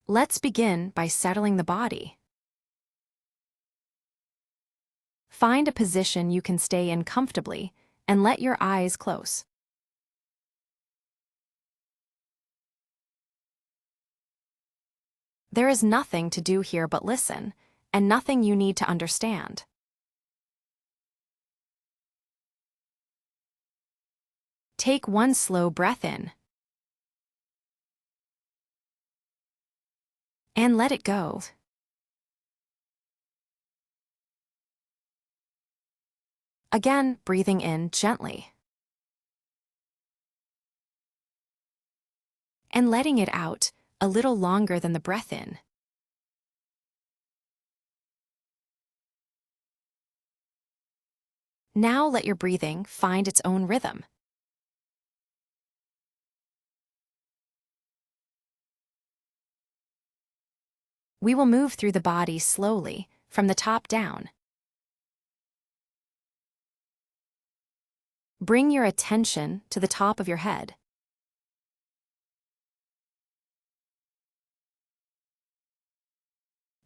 Let's begin by settling the body. Find a position you can stay in comfortably and let your eyes close. There is nothing to do here but listen, and nothing you need to understand. Take one slow breath in. And let it go. Again, breathing in gently. And letting it out a little longer than the breath in. Now let your breathing find its own rhythm. We will move through the body slowly, from the top down. Bring your attention to the top of your head.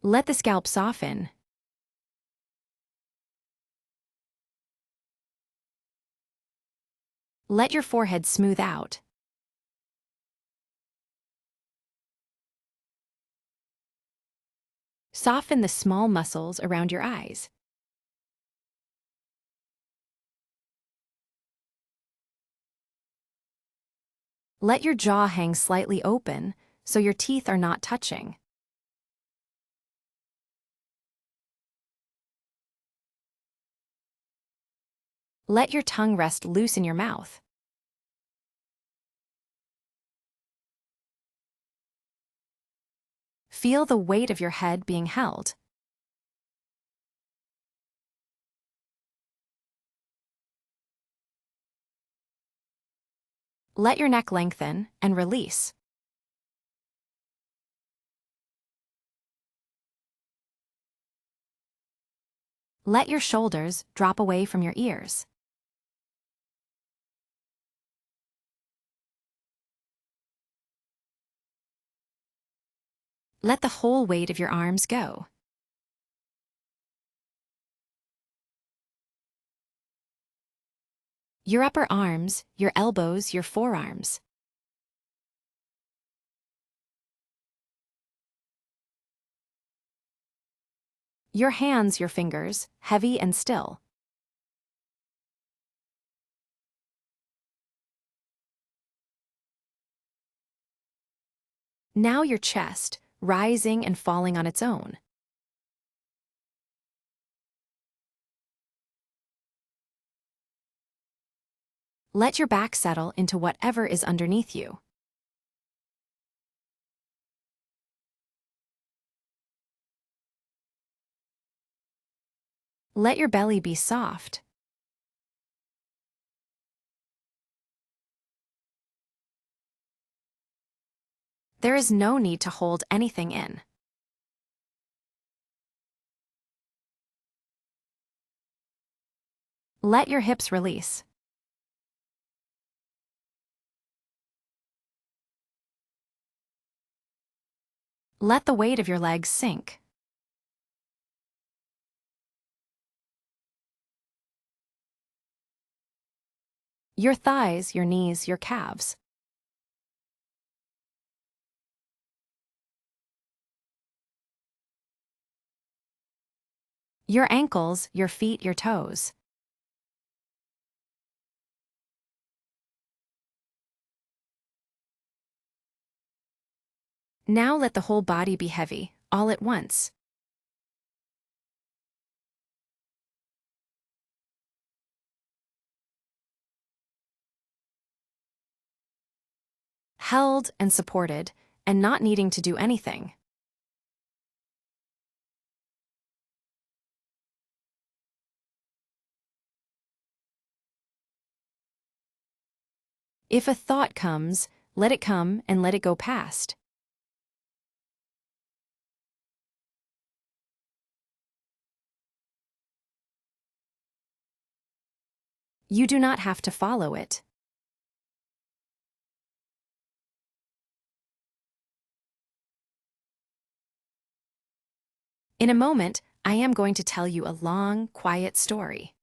Let the scalp soften. Let your forehead smooth out. Soften the small muscles around your eyes. Let your jaw hang slightly open so your teeth are not touching. Let your tongue rest loose in your mouth. Feel the weight of your head being held. Let your neck lengthen and release. Let your shoulders drop away from your ears. Let the whole weight of your arms go. Your upper arms, your elbows, your forearms. Your hands, your fingers, heavy and still. Now your chest, rising and falling on its own. Let your back settle into whatever is underneath you. Let your belly be soft. There is no need to hold anything in. Let your hips release. Let the weight of your legs sink. Your thighs, your knees, your calves. Your ankles, your feet, your toes. Now let the whole body be heavy, all at once. Held and supported, and not needing to do anything. If a thought comes, let it come and let it go past. You do not have to follow it. In a moment, I am going to tell you a long, quiet story.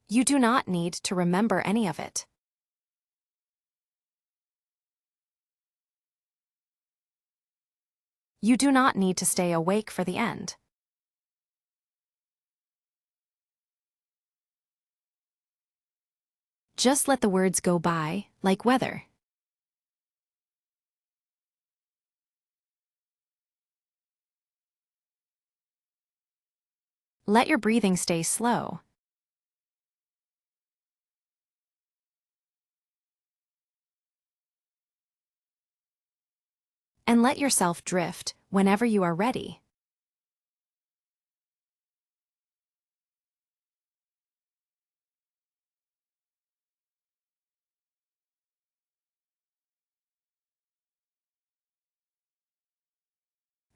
You do not need to remember any of it. You do not need to stay awake for the end. Just let the words go by, like weather. Let your breathing stay slow. And let yourself drift whenever you are ready.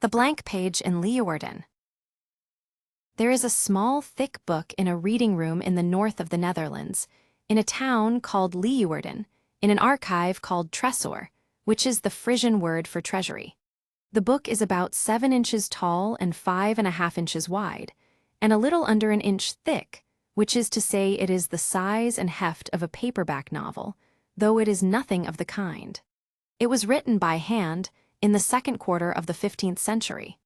The blank page in Leeuwarden. There is a small, thick book in a reading room in the north of the Netherlands, in a town called Leeuwarden, in an archive called tresor, which is the Frisian word for treasury. The book is about 7 inches tall and 5.5 inches wide, and a little under an inch thick, which is to say it is the size and heft of a paperback novel, though it is nothing of the kind. It was written by hand in the second quarter of the 15th century.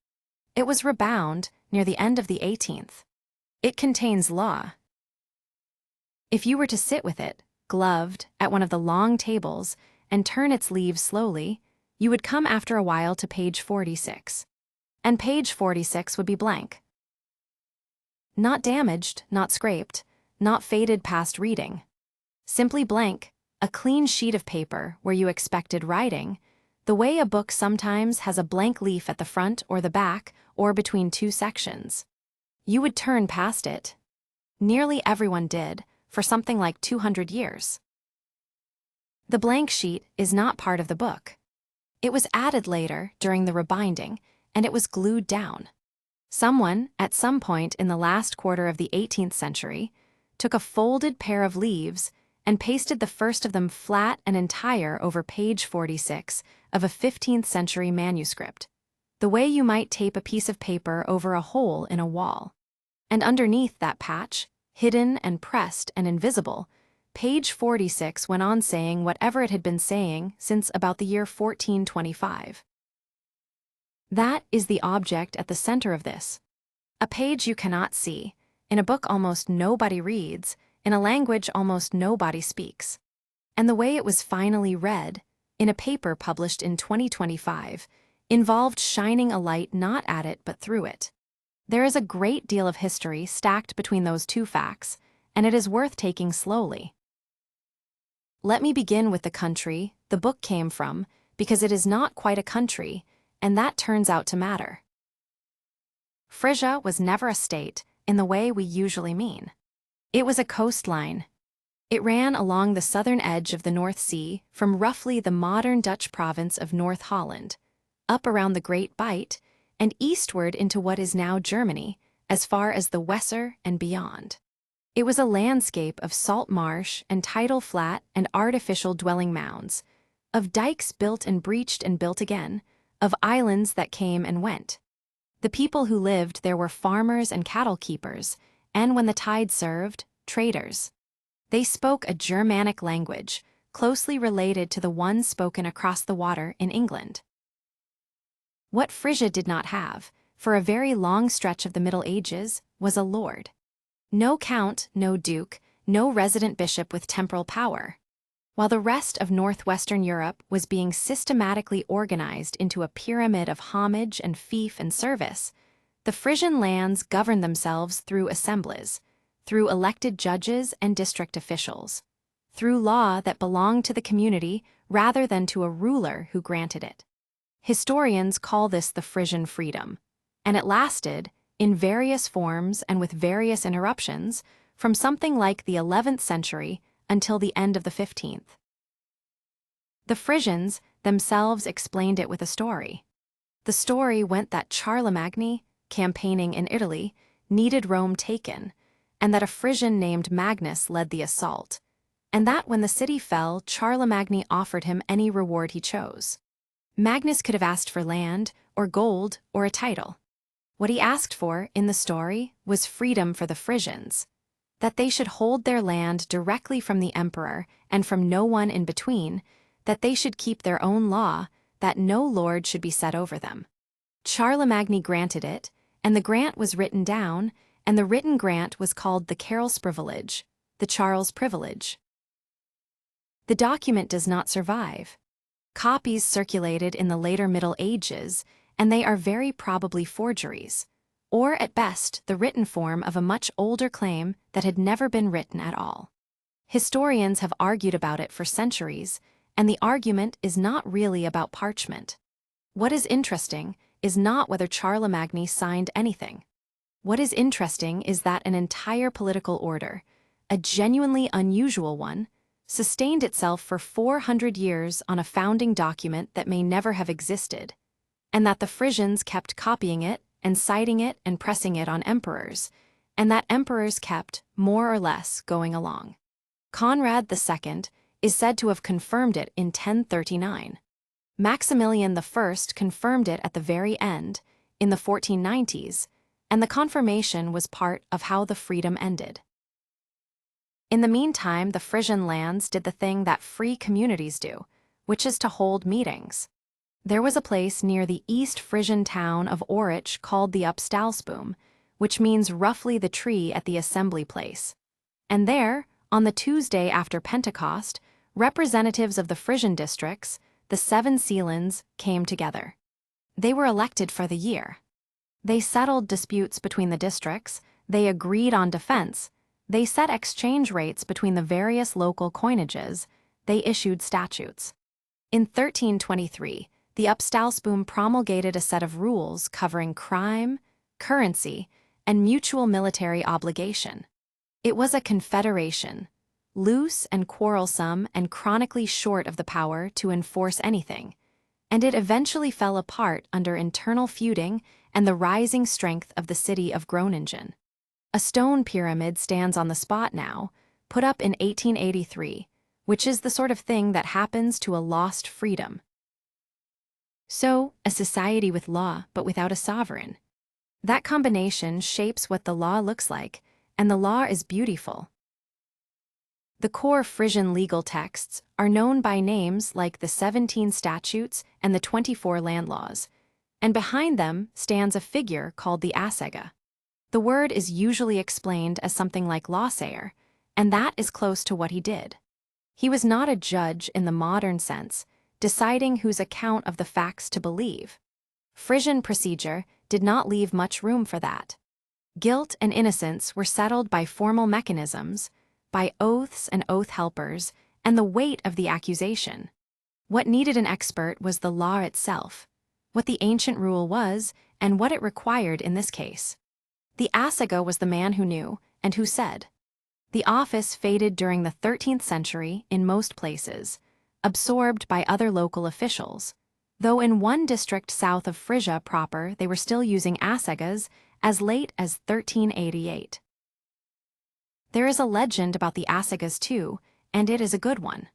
It was rebound near the end of the 18th. It contains law. If you were to sit with it, gloved, at one of the long tables and turn its leaves slowly, you would come after a while to page 46. And page 46 would be blank. Not damaged, not scraped, not faded past reading. Simply blank, a clean sheet of paper where you expected writing, the way a book sometimes has a blank leaf at the front or the back or between 2 sections. You would turn past it. Nearly everyone did, for something like 200 years. The blank sheet is not part of the book. It was added later during the rebinding, and it was glued down. Someone, at some point in the last quarter of the 18th century, took a folded pair of leaves and pasted the first of them flat and entire over page 46 of a 15th-century manuscript, the way you might tape a piece of paper over a hole in a wall. And underneath that patch, hidden and pressed and invisible, page 46 went on saying whatever it had been saying since about the year 1425. That is the object at the center of this. A page you cannot see, in a book almost nobody reads, in a language almost nobody speaks. And the way it was finally read, in a paper published in 2025, involved shining a light not at it but through it. There is a great deal of history stacked between those two facts, and it is worth taking slowly. Let me begin with the country the book came from, because it is not quite a country, and that turns out to matter. Frisia was never a state in the way we usually mean. It was a coastline. It ran along the southern edge of the North Sea from roughly the modern Dutch province of North Holland, up around the Great Bight, and eastward into what is now Germany, as far as the Weser and beyond. It was a landscape of salt marsh and tidal flat and artificial dwelling mounds, of dikes built and breached and built again, of islands that came and went. The people who lived there were farmers and cattle keepers, and when the tide served, traders. They spoke a Germanic language, closely related to the one spoken across the water in England. What Frisia did not have, for a very long stretch of the Middle Ages, was a lord. No count, no duke, no resident bishop with temporal power. While the rest of northwestern Europe was being systematically organized into a pyramid of homage and fief and service, the Frisian lands governed themselves through assemblies, through elected judges and district officials, through law that belonged to the community rather than to a ruler who granted it. Historians call this the Frisian freedom, and it lasted, in various forms and with various interruptions, from something like the 11th century until the end of the 15th. The Frisians themselves explained it with a story. The story went that Charlemagne, campaigning in Italy, needed Rome taken, and that a Frisian named Magnus led the assault, and that when the city fell, Charlemagne offered him any reward he chose. Magnus could have asked for land, or gold, or a title. What he asked for, in the story, was freedom for the Frisians, that they should hold their land directly from the emperor and from no one in between, that they should keep their own law, that no lord should be set over them. Charlemagne granted it, and the grant was written down, and the written grant was called the Karlsprivilege, the Charles Privilege. The document does not survive. Copies circulated in the later Middle Ages, and they are very probably forgeries, or at best the written form of a much older claim that had never been written at all. Historians have argued about it for centuries, and the argument is not really about parchment. What is interesting is not whether Charlemagne signed anything. What is interesting is that an entire political order, a genuinely unusual one, sustained itself for 400 years on a founding document that may never have existed, and that the Frisians kept copying it and citing it and pressing it on emperors, and that emperors kept, more or less, going along. Conrad II is said to have confirmed it in 1039. Maximilian I confirmed it at the very end, in the 1490s, and the confirmation was part of how the freedom ended. In the meantime, the Frisian lands did the thing that free communities do, which is to hold meetings. There was a place near the East Frisian town of Orich called the Uppstalsboom, which means roughly the tree at the assembly place. And there, on the Tuesday after Pentecost, representatives of the Frisian districts, the 7 Sealands, came together. They were elected for the year. They settled disputes between the districts, they agreed on defense, they set exchange rates between the various local coinages, they issued statutes. In 1323, the Uppstalsboom promulgated a set of rules covering crime, currency, and mutual military obligation. It was a confederation, loose and quarrelsome and chronically short of the power to enforce anything, and it eventually fell apart under internal feuding and the rising strength of the city of Groningen. A stone pyramid stands on the spot now, put up in 1883, which is the sort of thing that happens to a lost freedom. So, a society with law but without a sovereign. That combination shapes what the law looks like, and the law is beautiful. The core Frisian legal texts are known by names like the 17 Statutes and the 24 Land Laws, and behind them stands a figure called the asega. The word is usually explained as something like lawsayer, and that is close to what he did. He was not a judge in the modern sense, deciding whose account of the facts to believe. Frisian procedure did not leave much room for that. Guilt and innocence were settled by formal mechanisms, by oaths and oath helpers, and the weight of the accusation. What needed an expert was the law itself, what the ancient rule was, and what it required in this case. The asega was the man who knew, and who said. The office faded during the 13th century in most places, absorbed by other local officials, though in one district south of Frisia proper they were still using asegas as late as 1388. There is a legend about the asegas too, and it is a good one.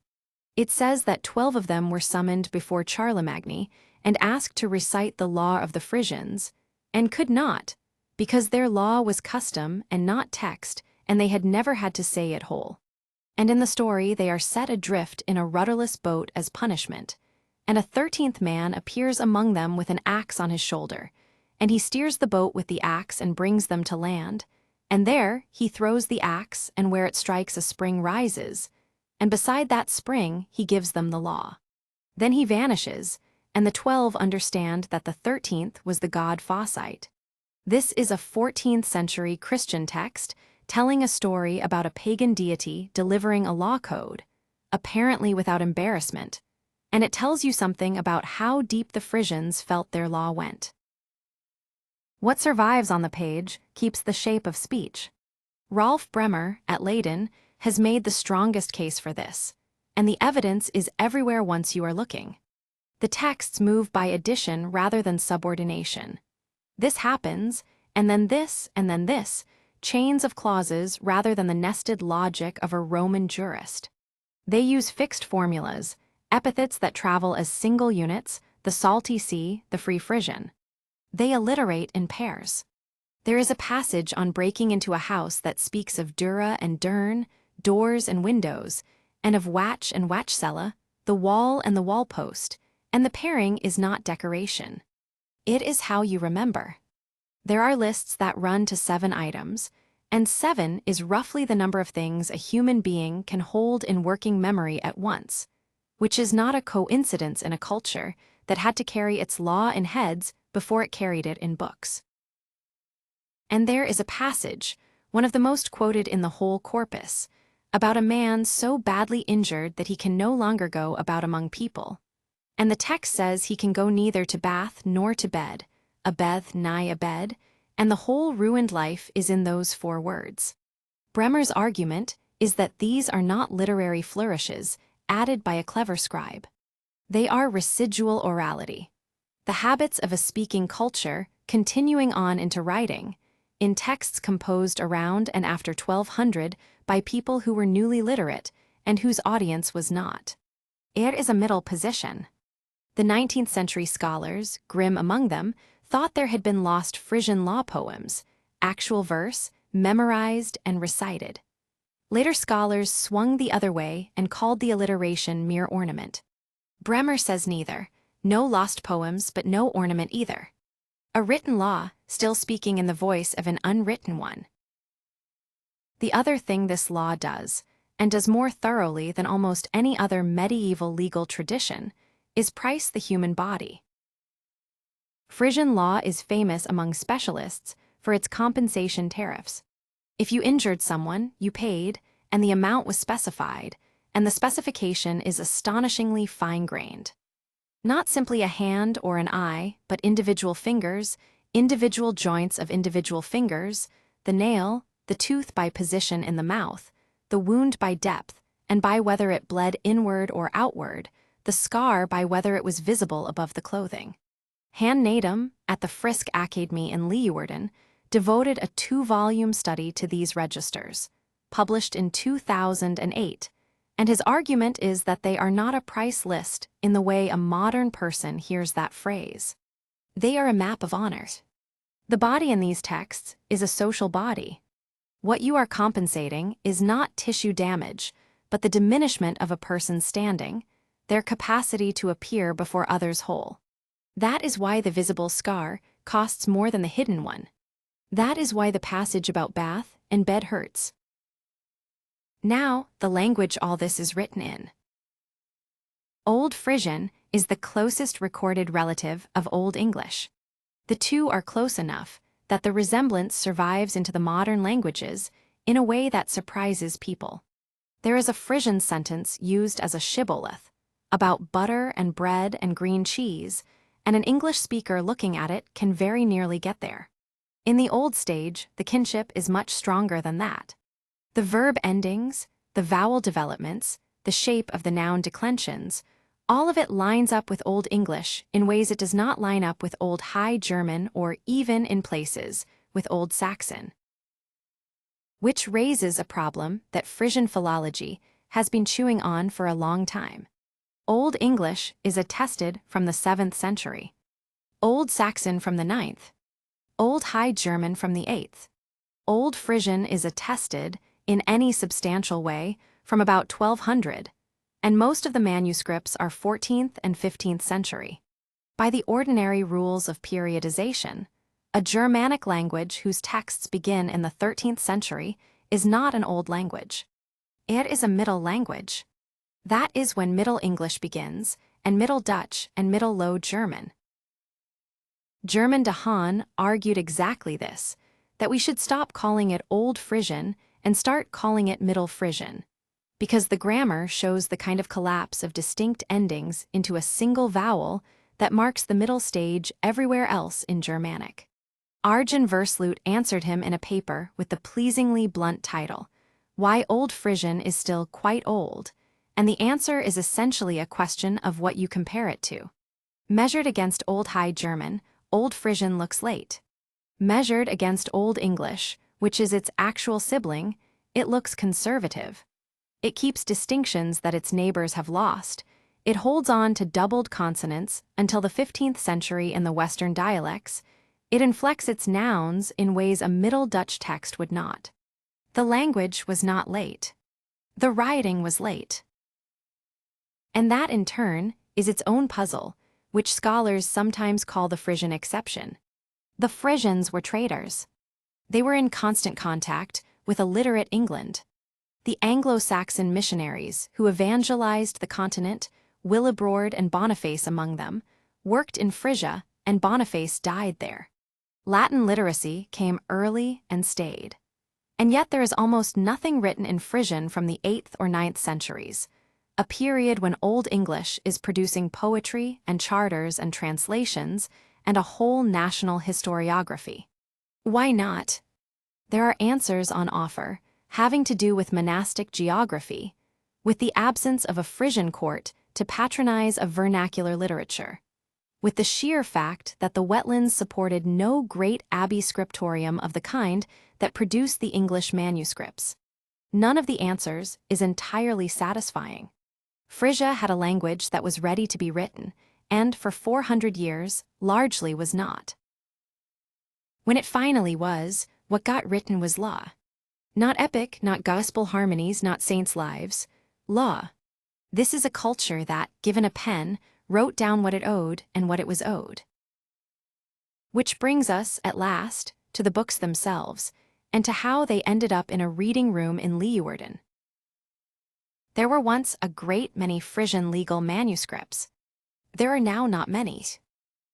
It says that 12 of them were summoned before Charlemagne and asked to recite the law of the Frisians, and could not, because their law was custom and not text, and they had never had to say it whole. And in the story they are set adrift in a rudderless boat as punishment, and a 13th man appears among them with an axe on his shoulder, and he steers the boat with the axe and brings them to land, and there he throws the axe, and where it strikes a spring rises, and beside that spring he gives them the law. Then he vanishes, and the 12 understand that the 13th was the god Fawcite. This is a 14th-century Christian text telling a story about a pagan deity delivering a law code, apparently without embarrassment, and it tells you something about how deep the Frisians felt their law went. What survives on the page keeps the shape of speech. Rolf Bremer, at Leeuwarden, has made the strongest case for this, and the evidence is everywhere once you are looking. The texts move by addition rather than subordination. This happens, and then this, chains of clauses rather than the nested logic of a Roman jurist. They use fixed formulas, epithets that travel as single units, the salty sea, the Free Frisian. They alliterate in pairs. There is a passage on breaking into a house that speaks of dura and dern, doors and windows, and of watch and watchcella, the wall and the wall-post, and the pairing is not decoration. It is how you remember. There are lists that run to 7 items, and 7 is roughly the number of things a human being can hold in working memory at once, which is not a coincidence in a culture that had to carry its law in heads before it carried it in books. And there is a passage, one of the most quoted in the whole corpus, about a man so badly injured that he can no longer go about among people. And the text says he can go neither to bath nor to bed, a beth nigh a bed, and the whole ruined life is in those 4 words. Bremer's argument is that these are not literary flourishes added by a clever scribe. They are residual orality, the habits of a speaking culture continuing on into writing, in texts composed around and after 1200 by people who were newly literate and whose audience was not. It is a middle position. The 19th-century scholars, Grimm among them, thought there had been lost Frisian law poems, actual verse, memorized and recited. Later scholars swung the other way and called the alliteration mere ornament. Bremer says neither, no lost poems but no ornament either. A written law, still speaking in the voice of an unwritten one. The other thing this law does, and does more thoroughly than almost any other medieval legal tradition, is price the human body. Frisian law is famous among specialists for its compensation tariffs. If you injured someone, you paid, and the amount was specified, and the specification is astonishingly fine-grained. Not simply a hand or an eye, but individual fingers, individual joints of individual fingers, the nail, the tooth by position in the mouth, the wound by depth, and by whether it bled inward or outward, the scar by whether it was visible above the clothing. Han Nadum, at the Frisk Academy in Leeuwarden, devoted a 2-volume study to these registers, published in 2008, and his argument is that they are not a price list in the way a modern person hears that phrase. They are a map of honors. The body in these texts is a social body. What you are compensating is not tissue damage, but the diminishment of a person's standing, their capacity to appear before others whole. That is why the visible scar costs more than the hidden one. That is why the passage about bath and bed hurts. Now, the language all this is written in. Old Frisian is the closest recorded relative of Old English. The two are close enough that the resemblance survives into the modern languages in a way that surprises people. There is a Frisian sentence used as a shibboleth about butter and bread and green cheese, and an English speaker looking at it can very nearly get there. In the old stage, the kinship is much stronger than that. The verb endings, the vowel developments, the shape of the noun declensions, all of it lines up with Old English in ways it does not line up with Old High German or even, in places, with Old Saxon. Which raises a problem that Frisian philology has been chewing on for a long time. Old English is attested from the 7th century. Old Saxon from the 9th. Old High German from the 8th. Old Frisian is attested, in any substantial way, from about 1200, and most of the manuscripts are 14th and 15th century. By the ordinary rules of periodization, a Germanic language whose texts begin in the 13th century is not an Old language. It is a Middle language. That is when Middle English begins, and Middle Dutch and Middle Low German. German de Haan argued exactly this, that we should stop calling it Old Frisian and start calling it Middle Frisian, because the grammar shows the kind of collapse of distinct endings into a single vowel that marks the middle stage everywhere else in Germanic. Arjen Versloot answered him in a paper with the pleasingly blunt title, Why Old Frisian is Still Quite Old, and the answer is essentially a question of what you compare it to. Measured against Old High German, Old Frisian looks late. Measured against Old English, which is its actual sibling, it looks conservative. It keeps distinctions that its neighbors have lost, It holds on to doubled consonants until the 15th century in the Western dialects. It inflects its nouns in ways a Middle Dutch text would not. The language was not late. The writing was late. And that, in turn, is its own puzzle, which scholars sometimes call the Frisian exception. The Frisians were traders. They were in constant contact with illiterate England. The Anglo-Saxon missionaries who evangelized the continent, Willibrord and Boniface among them, worked in Frisia, and Boniface died there. Latin literacy came early and stayed. And yet there is almost nothing written in Frisian from the 8th or 9th centuries, a period when Old English is producing poetry and charters and translations and a whole national historiography. Why not? There are answers on offer, having to do with monastic geography, with the absence of a Frisian court to patronize a vernacular literature, with the sheer fact that the wetlands supported no great abbey scriptorium of the kind that produced the English manuscripts. None of the answers is entirely satisfying. Frisia had a language that was ready to be written, and for 400 years, largely was not. When it finally was, what got written was law. Not epic, not gospel harmonies, not saints' lives. Law. This is a culture that, given a pen, wrote down what it owed and what it was owed. Which brings us, at last, to the books themselves, and to how they ended up in a reading room in Leeuwarden. There were once a great many Frisian legal manuscripts. There are now not many.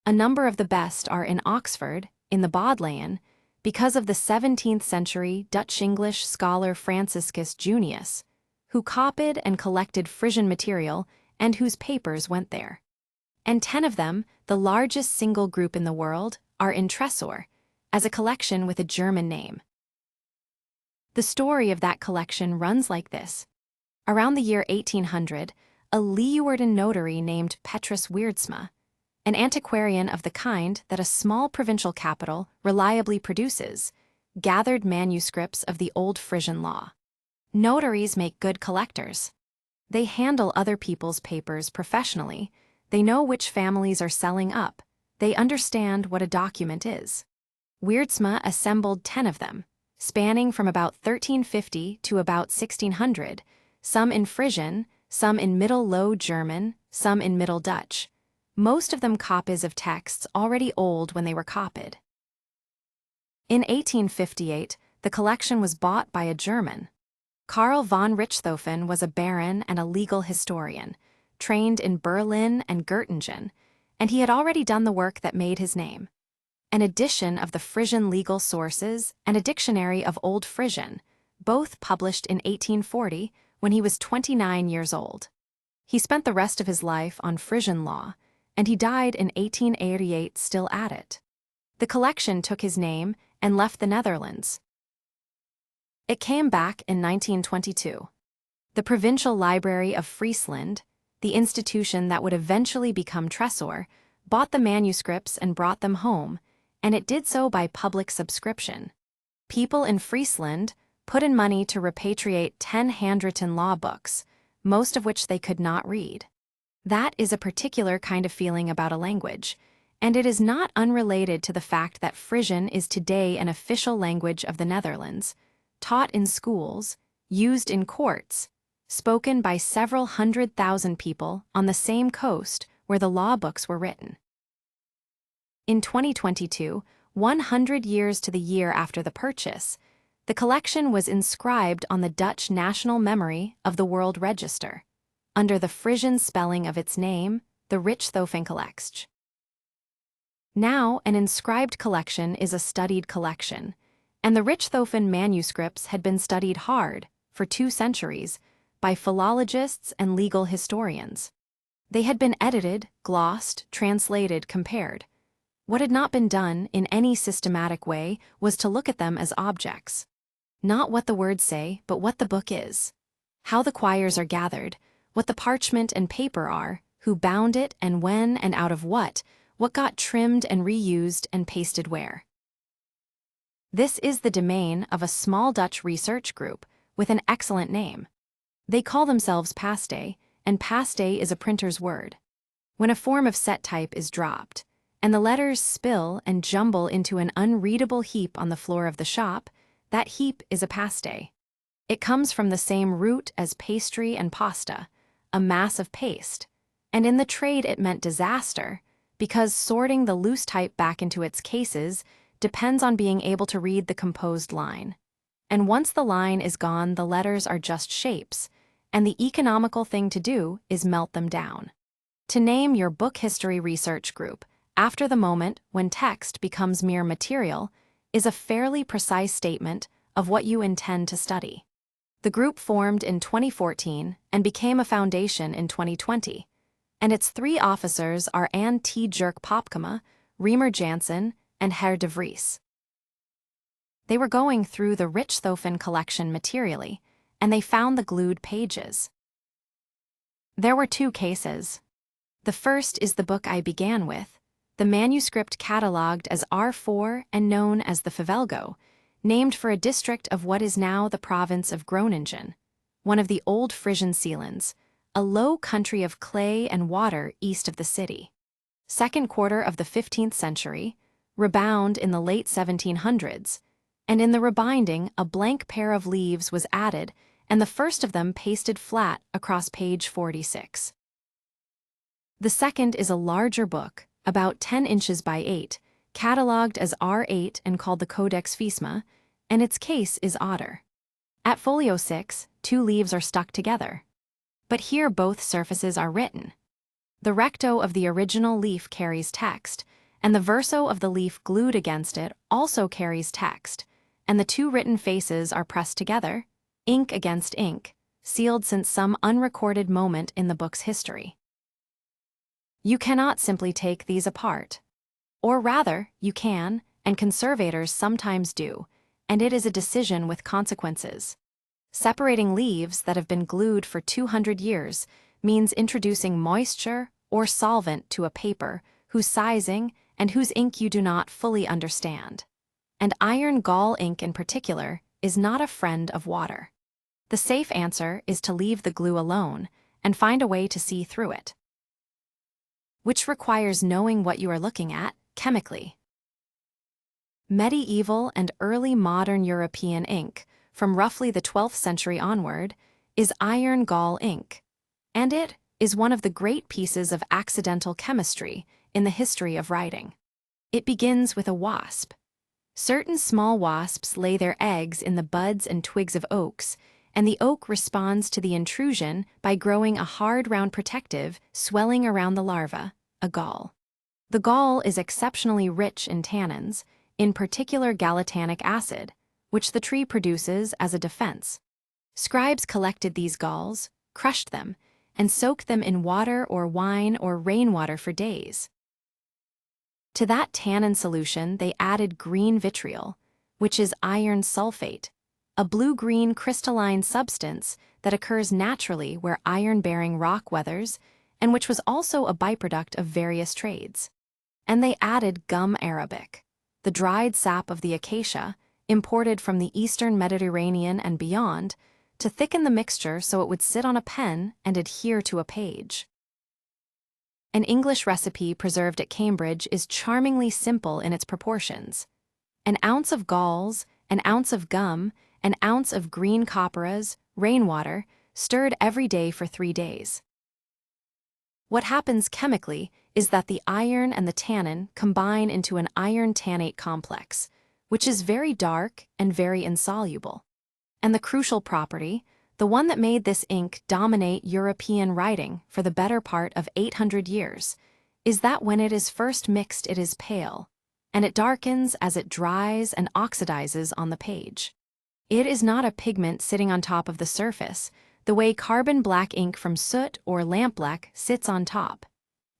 A number of the best are in Oxford, in the Bodleian, because of the 17th-century Dutch-English scholar Franciscus Junius, who copied and collected Frisian material and whose papers went there. And 10 of them, the largest single group in the world, are in Tresor, as a collection with a German name. The story of that collection runs like this. Around the year 1800, a Leeuwarden notary named Petrus Wierdsma, an antiquarian of the kind that a small provincial capital reliably produces, gathered manuscripts of the Old Frisian law. Notaries make good collectors. They handle other people's papers professionally. They know which families are selling up. They understand what a document is. Wierdsma assembled 10 of them, spanning from about 1350 to about 1600, some in Frisian, some in Middle Low German, some in Middle Dutch. Most of them copies of texts already old when they were copied. In 1858, the collection was bought by a German. Karl von Richthofen was a baron and a legal historian, trained in Berlin and Göttingen, and he had already done the work that made his name. An edition of the Frisian legal sources and a dictionary of Old Frisian, both published in 1840 when he was 29 years old. He spent the rest of his life on Frisian law, and he died in 1888 still at it. The collection took his name and left the Netherlands. It came back in 1922. The Provincial Library of Friesland, the institution that would eventually become Tresor, bought the manuscripts and brought them home, and it did so by public subscription. People in Friesland put in money to repatriate 10 handwritten law books, most of which they could not read. That is a particular kind of feeling about a language, and it is not unrelated to the fact that Frisian is today an official language of the Netherlands, taught in schools, used in courts, spoken by several 100,000 people on the same coast where the law books were written. In 2022, 100 years to the year after the purchase, the collection was inscribed on the Dutch National Memory of the World Register, under the Frisian spelling of its name, the Richthofen. Now, an inscribed collection is a studied collection, and the Richthofen manuscripts had been studied hard, for 2 centuries, by philologists and legal historians. They had been edited, glossed, translated, compared. What had not been done in any systematic way was to look at them as objects. Not what the words say, but what the book is. How the quires are gathered, what the parchment and paper are, who bound it and when and out of what got trimmed and reused and pasted where. This is the domain of a small Dutch research group with an excellent name. They call themselves PASTE, and paste is a printer's word. When a form of set type is dropped, and the letters spill and jumble into an unreadable heap on the floor of the shop, that heap is a paste. It comes from the same root as pastry and pasta, a mass of paste, and in the trade it meant disaster, because sorting the loose type back into its cases depends on being able to read the composed line. And once the line is gone, the letters are just shapes, and the economical thing to do is melt them down. To name your book history research group after the moment when text becomes mere material is a fairly precise statement of what you intend to study. The group formed in 2014 and became a foundation in 2020, and its 3 officers are Anne T. Jerk Popkema, Remer Jansen, and Herr de Vries. They were going through the Richthofen collection materially, and they found the glued pages. There were 2 cases. The first is the book I began with, the manuscript catalogued as R4 and known as the Fivelgo, named for a district of what is now the province of Groningen, one of the Old Frisian Sealands, a low country of clay and water east of the city. Second quarter of the 15th century, rebound in the late 1700s, and in the rebinding a blank pair of leaves was added and the first of them pasted flat across page 46. The second is a larger book, about 10 inches by 8, catalogued as R8 and called the Codex Fisma, and its case is otter. At folio 6, 2 leaves are stuck together. But here both surfaces are written. The recto of the original leaf carries text, and the verso of the leaf glued against it also carries text, and the 2 written faces are pressed together, ink against ink, sealed since some unrecorded moment in the book's history. You cannot simply take these apart. Or rather, you can, and conservators sometimes do, and it is a decision with consequences. Separating leaves that have been glued for 200 years means introducing moisture or solvent to a paper whose sizing and whose ink you do not fully understand. And iron gall ink in particular is not a friend of water. The safe answer is to leave the glue alone and find a way to see through it, which requires knowing what you are looking at chemically. Medieval and early modern European ink, from roughly the 12th century onward, is iron gall ink, and it is one of the great pieces of accidental chemistry in the history of writing. It begins with a wasp. Certain small wasps lay their eggs in the buds and twigs of oaks, and the oak responds to the intrusion by growing a hard round protective swelling around the larva, a gall. The gall is exceptionally rich in tannins, in particular gallatanic acid, which the tree produces as a defense. Scribes collected these galls, crushed them, and soaked them in water or wine or rainwater for days. To that tannin solution they added green vitriol, which is iron sulfate, a blue-green crystalline substance that occurs naturally where iron-bearing rock weathers, and which was also a byproduct of various trades. And they added gum arabic, the dried sap of the acacia, imported from the eastern Mediterranean and beyond, to thicken the mixture so it would sit on a pen and adhere to a page. An English recipe preserved at Cambridge is charmingly simple in its proportions. An ounce of galls, an ounce of gum, an ounce of green copperas, rainwater, stirred every day for 3 days. What happens chemically is that the iron and the tannin combine into an iron tannate complex, which is very dark and very insoluble. And the crucial property, the one that made this ink dominate European writing for the better part of 800 years, is that when it is first mixed it is pale, and it darkens as it dries and oxidizes on the page. It is not a pigment sitting on top of the surface, the way carbon black ink from soot or lampblack sits on top.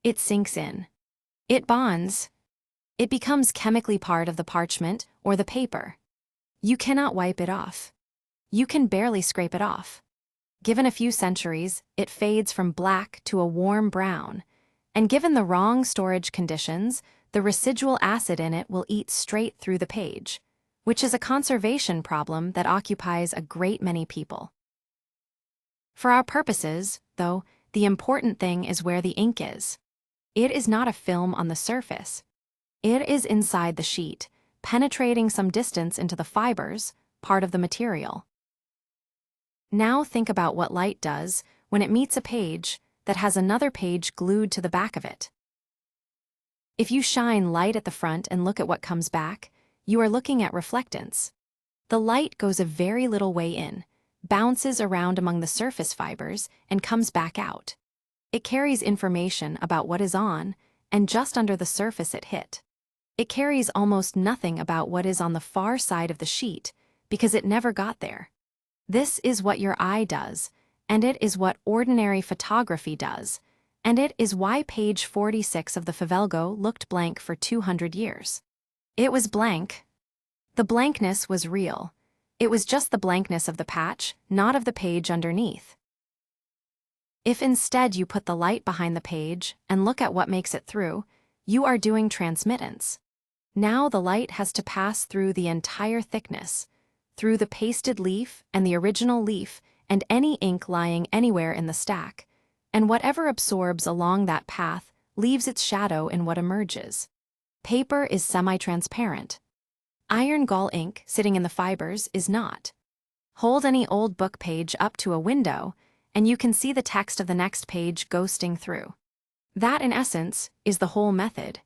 It sinks in. It bonds. It becomes chemically part of the parchment or the paper. You cannot wipe it off. You can barely scrape it off. Given a few centuries, it fades from black to a warm brown, and given the wrong storage conditions, the residual acid in it will eat straight through the page, which is a conservation problem that occupies a great many people. For our purposes, though, the important thing is where the ink is. It is not a film on the surface. It is inside the sheet, penetrating some distance into the fibers, part of the material. Now think about what light does when it meets a page that has another page glued to the back of it. If you shine light at the front and look at what comes back, you are looking at reflectance. The light goes a very little way in, bounces around among the surface fibers, and comes back out. It carries information about what is on and just under the surface it hit. It carries almost nothing about what is on the far side of the sheet because it never got there. This is what your eye does, and it is what ordinary photography does, and it is why page 46 of the Fivelgo looked blank for 200 years. It was blank. The blankness was real. It was just the blankness of the patch, not of the page underneath. If instead you put the light behind the page and look at what makes it through, you are doing transmittance. Now the light has to pass through the entire thickness, through the pasted leaf and the original leaf and any ink lying anywhere in the stack, and whatever absorbs along that path leaves its shadow in what emerges. Paper is semi-transparent. Iron gall ink sitting in the fibers is not. Hold any old book page up to a window, and you can see the text of the next page ghosting through. That, in essence, is the whole method.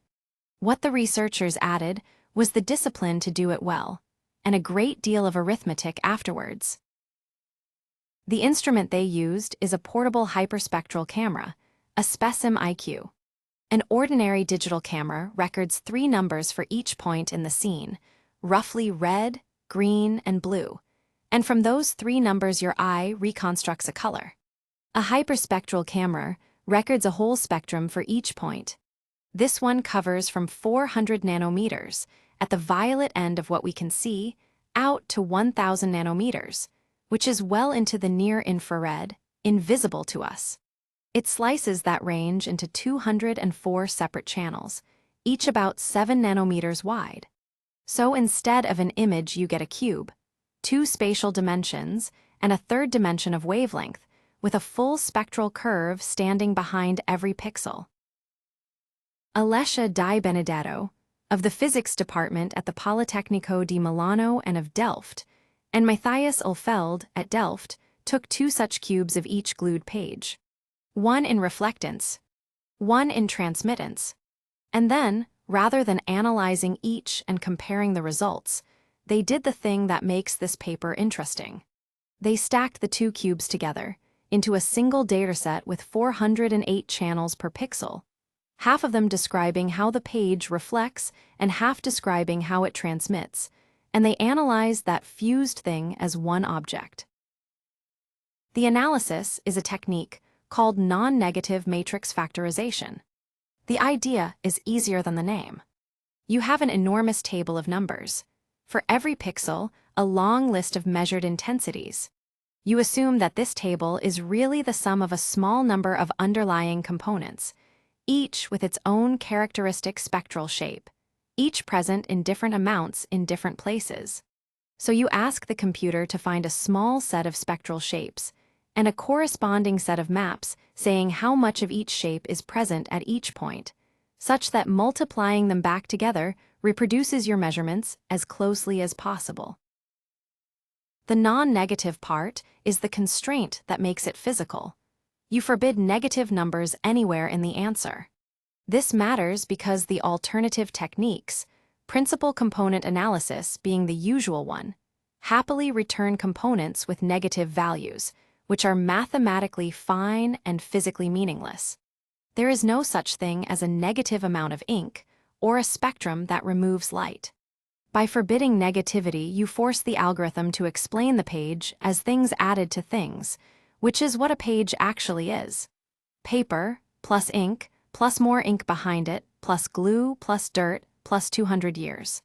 What the researchers added was the discipline to do it well, and a great deal of arithmetic afterwards. The instrument they used is a portable hyperspectral camera, a Specim IQ. An ordinary digital camera records 3 numbers for each point in the scene, roughly red, green, and blue, and from those 3 numbers your eye reconstructs a color. A hyperspectral camera records a whole spectrum for each point. This one covers from 400 nanometers, at the violet end of what we can see, out to 1,000 nanometers, which is well into the near-infrared, invisible to us. It slices that range into 204 separate channels, each about 7 nanometers wide. So instead of an image you get a cube, 2 spatial dimensions, and a third dimension of wavelength, with a full spectral curve standing behind every pixel. Alessia Di Benedetto, of the physics department at the Politecnico di Milano and of Delft, and Matthias Ulfeld at Delft took 2 such cubes of each glued page. One in reflectance, one in transmittance. And then, rather than analyzing each and comparing the results, they did the thing that makes this paper interesting. They stacked the 2 cubes together into a single dataset with 408 channels per pixel, half of them describing how the page reflects and half describing how it transmits, and they analyzed that fused thing as one object. The analysis is a technique called non-negative matrix factorization. The idea is easier than the name. You have an enormous table of numbers. For every pixel, a long list of measured intensities. You assume that this table is really the sum of a small number of underlying components, each with its own characteristic spectral shape, each present in different amounts in different places. So you ask the computer to find a small set of spectral shapes, and a corresponding set of maps saying how much of each shape is present at each point, such that multiplying them back together reproduces your measurements as closely as possible. The non-negative part is the constraint that makes it physical. You forbid negative numbers anywhere in the answer. This matters because the alternative techniques, principal component analysis being the usual one, happily return components with negative values, which are mathematically fine and physically meaningless. There is no such thing as a negative amount of ink or a spectrum that removes light. By forbidding negativity, you force the algorithm to explain the page as things added to things, which is what a page actually is. Paper, plus ink, plus more ink behind it, plus glue, plus dirt, plus 200 years.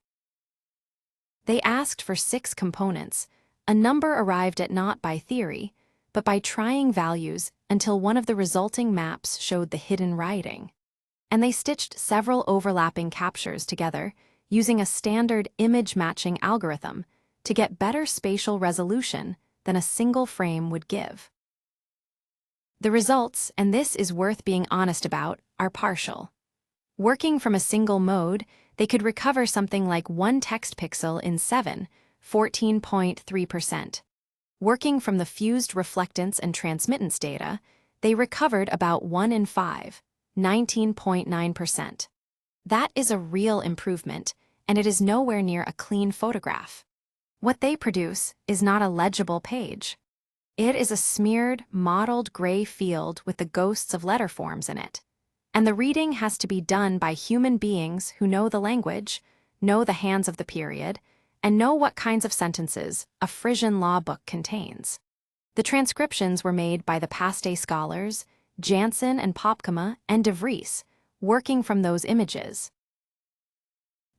They asked for 6 components, a number arrived at not by theory, but by trying values until one of the resulting maps showed the hidden writing. And they stitched several overlapping captures together using a standard image matching algorithm to get better spatial resolution than a single frame would give. The results, and this is worth being honest about, are partial. Working from a single mode, they could recover something like 1 text pixel in 14.3%. Working from the fused reflectance and transmittance data, they recovered about 1 in 5, 19.9%. That is a real improvement, and it is nowhere near a clean photograph. What they produce is not a legible page. It is a smeared, mottled gray field with the ghosts of letter forms in it. And the reading has to be done by human beings who know the language, know the hands of the period, and know what kinds of sentences a Frisian law book contains. The transcriptions were made by the Paste scholars, Jansen and Popkema and de Vries, working from those images.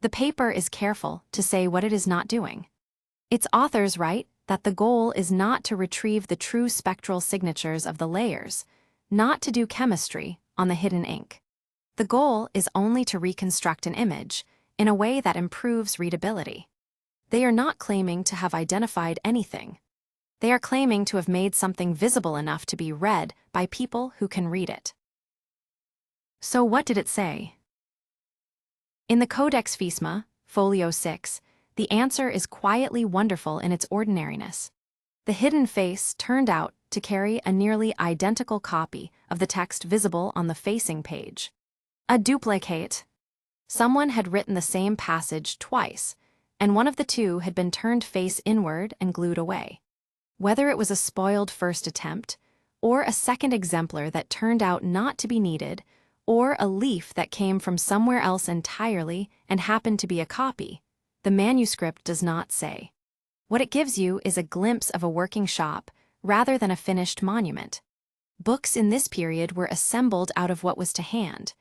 The paper is careful to say what it is not doing. Its authors write that the goal is not to retrieve the true spectral signatures of the layers, not to do chemistry on the hidden ink. The goal is only to reconstruct an image in a way that improves readability. They are not claiming to have identified anything. They are claiming to have made something visible enough to be read by people who can read it. So what did it say? In the Codex Fisma, Folio 6, the answer is quietly wonderful in its ordinariness. The hidden face turned out to carry a nearly identical copy of the text visible on the facing page. A duplicate. Someone had written the same passage twice, and one of the two had been turned face inward and glued away. Whether it was a spoiled first attempt, or a second exemplar that turned out not to be needed, or a leaf that came from somewhere else entirely and happened to be a copy, the manuscript does not say. What it gives you is a glimpse of a working shop rather than a finished monument. Books in this period were assembled out of what was to hand,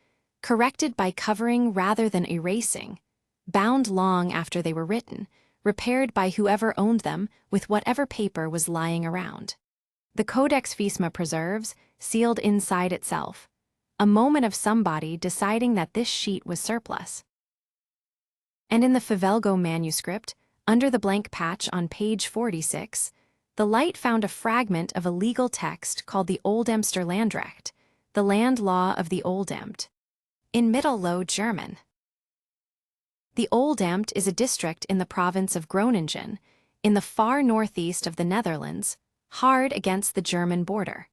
corrected by covering rather than erasing, bound long after they were written, repaired by whoever owned them with whatever paper was lying around. The Codex Fisma preserves, sealed inside itself, a moment of somebody deciding that this sheet was surplus. And in the Fivelgo manuscript, under the blank patch on page 46, the light found a fragment of a legal text called the Oldemster Landrecht, the land law of the Oldemt, in Middle Low German. The Oldemt is a district in the province of Groningen, in the far northeast of the Netherlands, hard against the German border.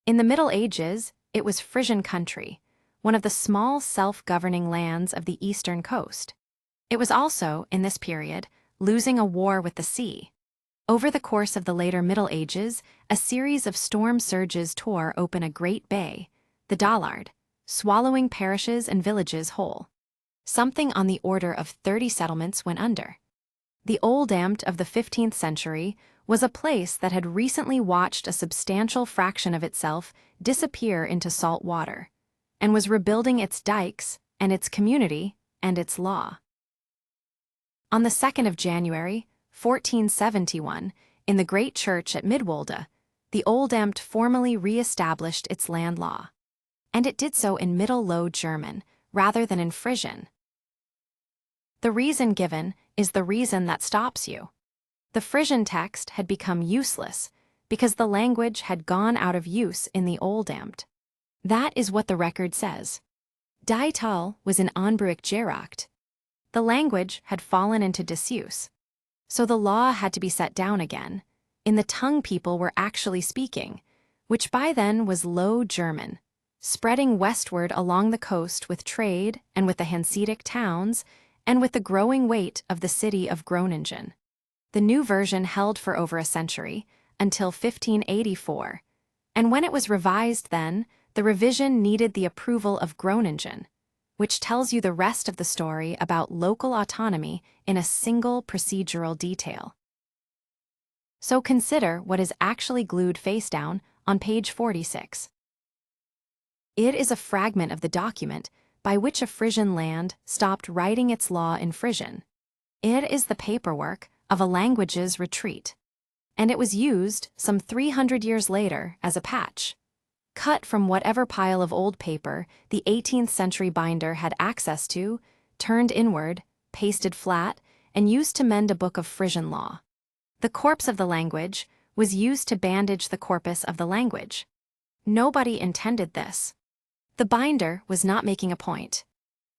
In the Middle Ages, it was Frisian country, one of the small self-governing lands of the eastern coast. It was also, in this period, losing a war with the sea. Over the course of the later Middle Ages, a series of storm surges tore open a great bay, the Dollard, swallowing parishes and villages whole. Something on the order of 30 settlements went under. The Oldemt of the 15th century was a place that had recently watched a substantial fraction of itself disappear into salt water, and was rebuilding its dikes and its community and its law. On the 2nd of January, 1471, in the great church at Midwolde, the Oldemt formally re-established its land law. And it did so in Middle Low German, rather than in Frisian. The reason given is the reason that stops you. The Frisian text had become useless because the language had gone out of use in the Oldemt. That is what the record says. Die Taal was in Aanbruik geraakt. The language had fallen into disuse. So the law had to be set down again, in the tongue people were actually speaking, which by then was Low German, spreading westward along the coast with trade and with the Hanseatic towns and with the growing weight of the city of Groningen. The new version held for over a century, until 1584, and when it was revised then, the revision needed the approval of Groningen, which tells you the rest of the story about local autonomy in a single procedural detail. So consider what is actually glued face down on page 46. It is a fragment of the document by which a Frisian land stopped writing its law in Frisian. It is the paperwork of a language's retreat, and it was used some 300 years later as a patch, cut from whatever pile of old paper the 18th century binder had access to, turned inward, pasted flat, and used to mend a book of Frisian law. The corpse of the language was used to bandage the corpus of the language. Nobody intended this. The binder was not making a point.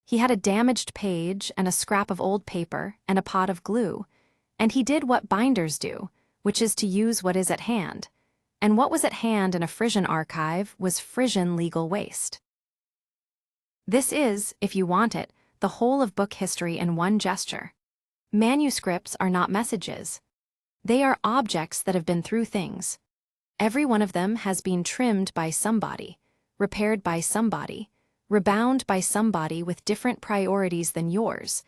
He had a damaged page and a scrap of old paper and a pot of glue, and he did what binders do, which is to use what is at hand. And what was at hand in a Frisian archive was Frisian legal waste. This is, if you want it, the whole of book history in one gesture. Manuscripts are not messages. They are objects that have been through things. Every one of them has been trimmed by somebody, repaired by somebody, rebound by somebody with different priorities than yours,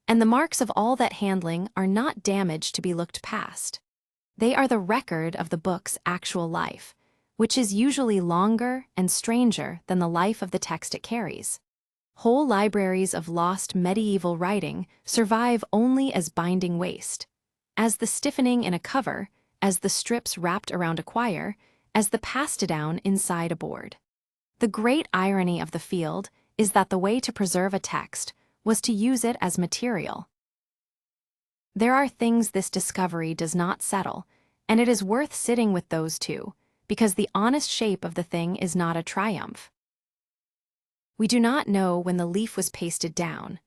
and the marks of all that handling are not damage to be looked past. They are the record of the book's actual life, which is usually longer and stranger than the life of the text it carries. Whole libraries of lost medieval writing survive only as binding waste, as the stiffening in a cover, as the strips wrapped around a quire, as the pastidown inside a board. The great irony of the field is that the way to preserve a text was to use it as material. There are things this discovery does not settle, and it is worth sitting with those two, because the honest shape of the thing is not a triumph. We do not know when the leaf was pasted down,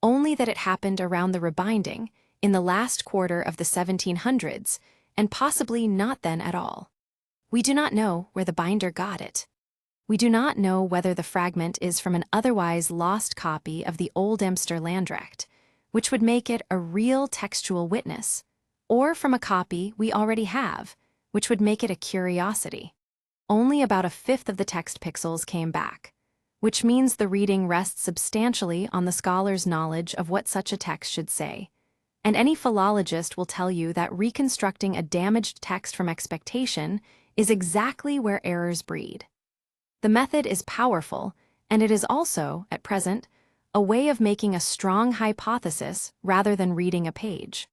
only that it happened around the rebinding, in the last quarter of the 1700s, and possibly not then at all. We do not know where the binder got it. We do not know whether the fragment is from an otherwise lost copy of the Old Landrecht, which would make it a real textual witness, or from a copy we already have, which would make it a curiosity. Only about a fifth of the text pixels came back, which means the reading rests substantially on the scholar's knowledge of what such a text should say. And any philologist will tell you that reconstructing a damaged text from expectation is exactly where errors breed. The method is powerful, and it is also, at present, a way of making a strong hypothesis rather than reading a page.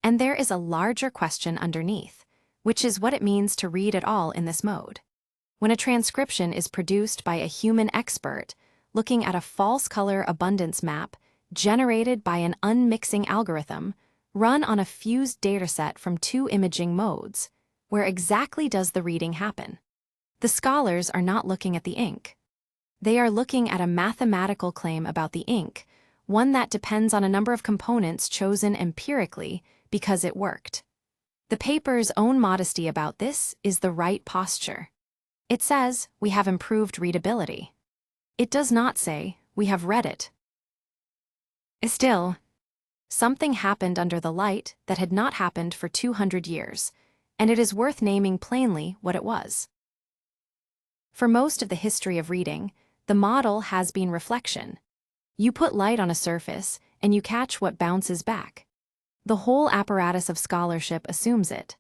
And there is a larger question underneath, which is what it means to read at all in this mode. When a transcription is produced by a human expert looking at a false color abundance map generated by an unmixing algorithm run on a fused dataset from two imaging modes, where exactly does the reading happen? The scholars are not looking at the ink. They are looking at a mathematical claim about the ink, one that depends on a number of components chosen empirically because it worked. The paper's own modesty about this is the right posture. It says, we have improved readability. It does not say, we have read it. Still, something happened under the light that had not happened for 200 years, and it is worth naming plainly what it was. For most of the history of reading, the model has been reflection. You put light on a surface, and you catch what bounces back. The whole apparatus of scholarship assumes it.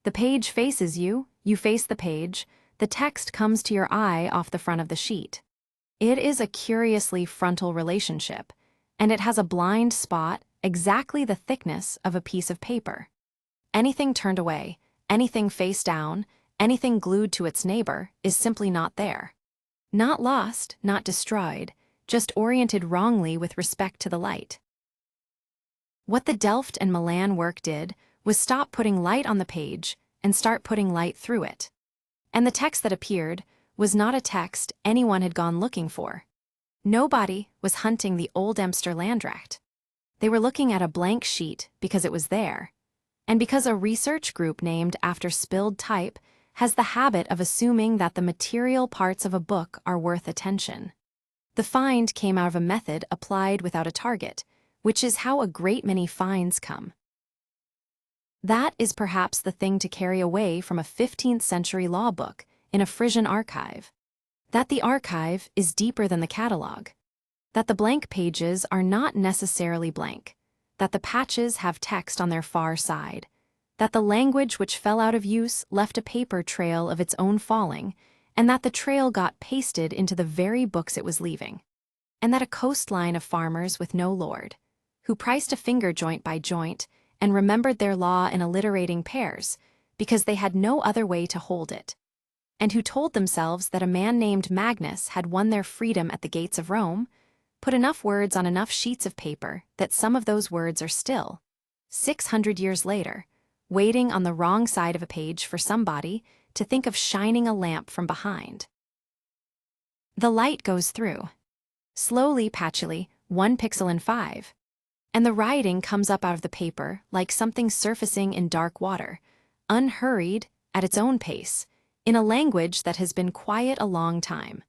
The page faces you, you face the page, the text comes to your eye off the front of the sheet. It is a curiously frontal relationship, and it has a blind spot exactly the thickness of a piece of paper. Anything turned away, anything face down, anything glued to its neighbor is simply not there. Not lost, not destroyed, just oriented wrongly with respect to the light. What the Delft and Milan work did was stop putting light on the page and start putting light through it. And the text that appeared was not a text anyone had gone looking for. Nobody was hunting the Old Landrecht. They were looking at a blank sheet because it was there, and because a research group named after spilled type has the habit of assuming that the material parts of a book are worth attention. The find came out of a method applied without a target, which is how a great many finds come. That is perhaps the thing to carry away from a 15th-century law book in a Frisian archive. That the archive is deeper than the catalog. That the blank pages are not necessarily blank. That the patches have text on their far side. That the language which fell out of use left a paper trail of its own falling, and that the trail got pasted into the very books it was leaving. And that a coastline of farmers with no lord, who priced a finger joint by joint and remembered their law in alliterating pairs, because they had no other way to hold it, and who told themselves that a man named Magnus had won their freedom at the gates of Rome, put enough words on enough sheets of paper that some of those words are still, 600 years later, waiting on the wrong side of a page for somebody to think of shining a lamp from behind. The light goes through. Slowly, patchily, 1 pixel in 5. And the writing comes up out of the paper like something surfacing in dark water, unhurried, at its own pace, in a language that has been quiet a long time.